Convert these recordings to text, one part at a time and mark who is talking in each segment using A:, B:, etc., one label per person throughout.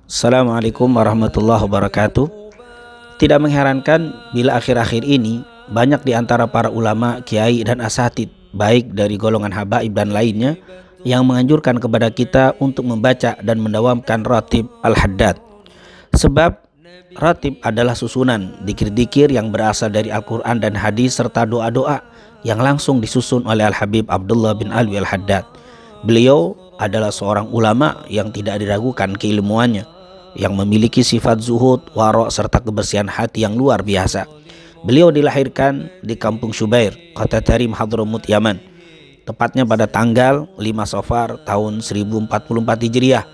A: Assalamualaikum warahmatullahi wabarakatuh. Tidak mengherankan bila akhir-akhir ini banyak di antara para ulama, kiai dan asatid, baik dari golongan habaib dan lainnya, yang menganjurkan kepada kita untuk membaca dan mendawamkan ratib al-haddad. Sebab ratib adalah susunan dikir-dikir yang berasal dari Al-Quran dan hadis serta doa-doa yang langsung disusun oleh Al-Habib Abdullah bin Alwi al-Haddad. Beliau adalah seorang ulama yang tidak diragukan keilmuannya, yang memiliki sifat zuhud, wara' serta kebersihan hati yang luar biasa. Beliau dilahirkan di kampung Syubair, kota Tarim, Hadramut, Yaman, tepatnya pada tanggal 5 Safar tahun 1044 Hijriah,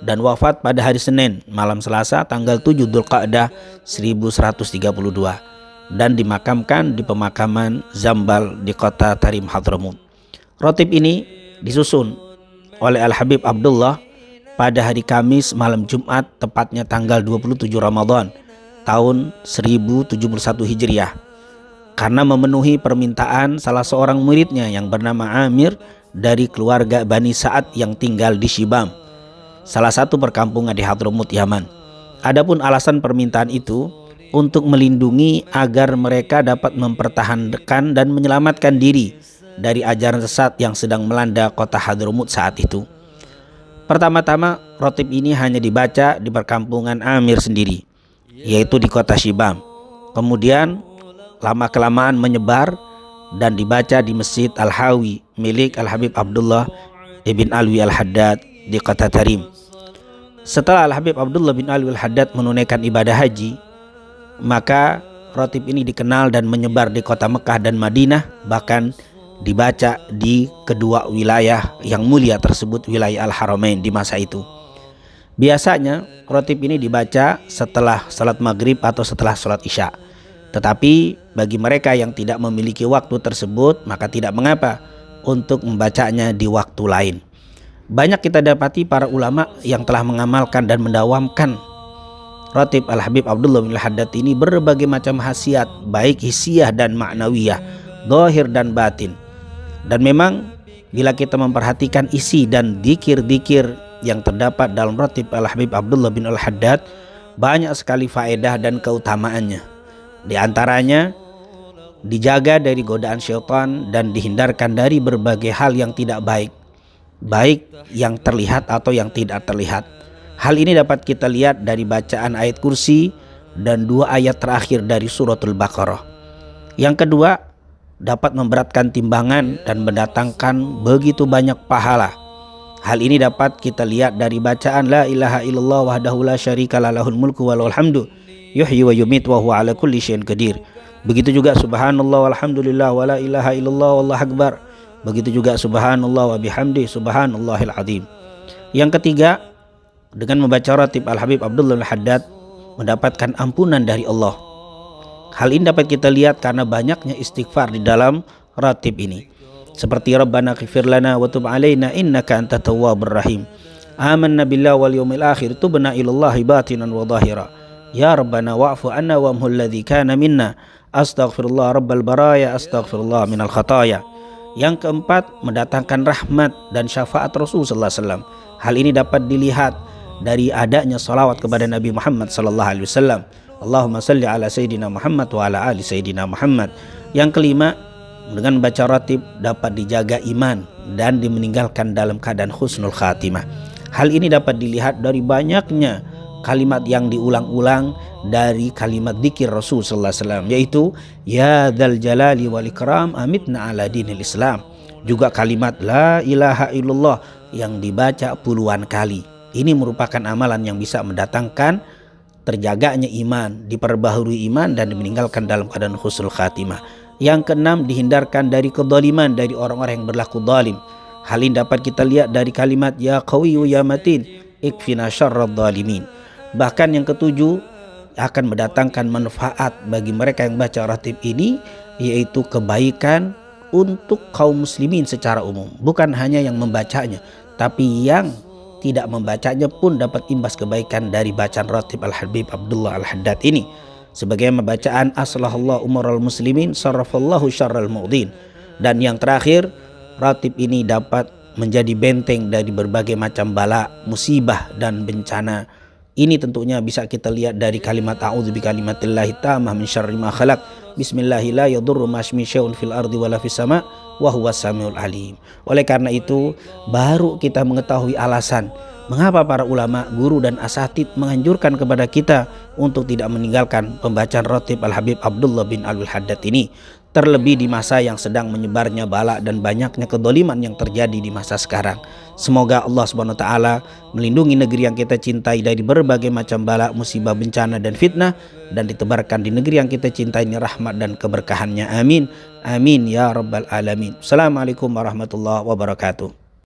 A: dan wafat pada hari Senin malam Selasa tanggal 7 Dzulqa'dah 1132, dan dimakamkan di pemakaman Zambal di kota Tarim, Hadramut. Ratib ini disusun oleh Al-Habib Abdullah pada hari Kamis malam Jumat, tepatnya tanggal 27 Ramadan tahun 1071 Hijriah, karena memenuhi permintaan salah seorang muridnya yang bernama Amir dari keluarga Bani Sa'ad yang tinggal di Shibam, salah satu perkampungan di Hadramut, Yaman. Adapun alasan permintaan itu untuk melindungi agar mereka dapat mempertahankan dan menyelamatkan diri dari ajaran sesat yang sedang melanda kota Hadramut saat itu. Pertama-tama, ratib ini hanya dibaca di perkampungan Amir sendiri, yaitu di kota Shibam. Kemudian lama-kelamaan menyebar dan dibaca di Masjid Al-Hawi milik Al-Habib Abdullah ibn Alwi al-Haddad di kota Tarim. Setelah Al-Habib Abdullah bin Alwi al-Haddad menunaikan ibadah haji, maka ratib ini dikenal dan menyebar di kota Mekah dan Madinah, bahkan dibaca di kedua wilayah yang mulia tersebut, wilayah Al-Haramain di masa itu. Biasanya ratib ini dibaca setelah salat maghrib atau setelah salat isya. Tetapi bagi mereka yang tidak memiliki waktu tersebut, maka tidak mengapa untuk membacanya di waktu lain. Banyak kita dapati para ulama yang telah mengamalkan dan mendawamkan ratib Al-Habib Abdullah bin Al-Haddad ini berbagai macam khasiat, baik hissiyah dan ma'nawiyah, zahir dan batin. Dan memang bila kita memperhatikan isi dan dikir-dikir yang terdapat dalam ratib Al-Habib Abdullah bin Al-Haddad, banyak sekali faedah dan keutamaannya. Di antaranya dijaga dari godaan syaitan dan dihindarkan dari berbagai hal yang tidak baik, baik yang terlihat atau yang tidak terlihat. Hal ini dapat kita lihat dari bacaan ayat kursi dan 2 ayat terakhir dari suratul Baqarah. Yang kedua, dapat memberatkan timbangan dan mendatangkan begitu banyak pahala. Hal ini dapat kita lihat dari bacaan la ilaha illallah wahdahu la syarika lahul mulku wa lahul hamdu yuhyi wa yumit wa huwa ala kulli syai'in qadir. Begitu juga subhanallah walhamdulillah wa la ilaha illallah wallahu akbar. Begitu juga subhanallah wa bihamdi subhanallahil azim. Yang ketiga, dengan membaca ratib Al-Habib Abdullah al-Haddad mendapatkan ampunan dari Allah. Hal ini dapat kita lihat karena banyaknya istighfar di dalam ratib ini. Seperti Rabbana ghfir lana wa tub alaina innaka antat tawwabur rahim. Amanna billahi wal yawmil akhir tubna ilallahi batinan wa zahira. Ya Rabbana wa'fu anna wa amhul ladzi kana minna. Astaghfirullah rabbal baraya astaghfirullah minal khataya. Yang keempat, mendatangkan rahmat dan syafaat Rasul sallallahu alaihi wasallam. Hal ini dapat dilihat dari adanya salawat kepada Nabi Muhammad sallallahu alaihi wasallam. Allahumma salli ala Sayyidina Muhammad wa ala ali Sayyidina Muhammad. Yang kelima, dengan membaca ratib dapat dijaga iman dan dimeninggalkan dalam keadaan husnul khatimah. Hal ini dapat dilihat dari banyaknya kalimat yang diulang-ulang dari kalimat dzikir Rasul sallallahu alaihi wasallam, yaitu ya dzal jalali wal ikram amitna ala dinil Islam. Juga kalimat la ilaha illallah yang dibaca puluhan kali. Ini merupakan amalan yang bisa mendatangkan terjaganya iman, diperbaharui iman dan dimeninggalkan dalam keadaan husnul khatimah. Yang keenam, dihindarkan dari kezaliman dari orang-orang yang berlaku zalim. Hal ini dapat kita lihat dari kalimat ya qawiyyu ya matin ikfina syarradz zalimin. Bahkan yang ketujuh, akan mendatangkan manfaat bagi mereka yang baca ratib ini, yaitu kebaikan untuk kaum muslimin secara umum. Bukan hanya yang membacanya, tapi yang tidak membacanya pun dapat imbas kebaikan dari bacaan ratib Al-Habib Abdullah al-Haddad ini. Sebagaimana bacaan aslahallahu umaral muslimin sarrafallahu syarral mu'din. Dan yang terakhir, ratib ini dapat menjadi benteng dari berbagai macam bala, musibah dan bencana Ini tentunya bisa kita lihat dari kalimat a'udzu bikalimatillahi tammah min syarri ma khalaq. Bismillahi la yadurru ma'asmi syai'un fil ardi wala fis sama' wa huwas samiul alim. Oleh karena itu, baru kita mengetahui alasan mengapa para ulama, guru dan asatid menganjurkan kepada kita untuk tidak meninggalkan pembacaan rotib Al-Habib Abdullah bin Alwi Haddad ini. Terlebih di masa yang sedang menyebarnya bala dan banyaknya kedoliman yang terjadi di masa sekarang. Semoga Allah SWT melindungi negeri yang kita cintai dari berbagai macam bala, musibah, bencana dan fitnah, dan ditebarkan di negeri yang kita cintai ini rahmat dan keberkahannya. Amin. Amin ya rabbal alamin. Assalamualaikum warahmatullahi wabarakatuh.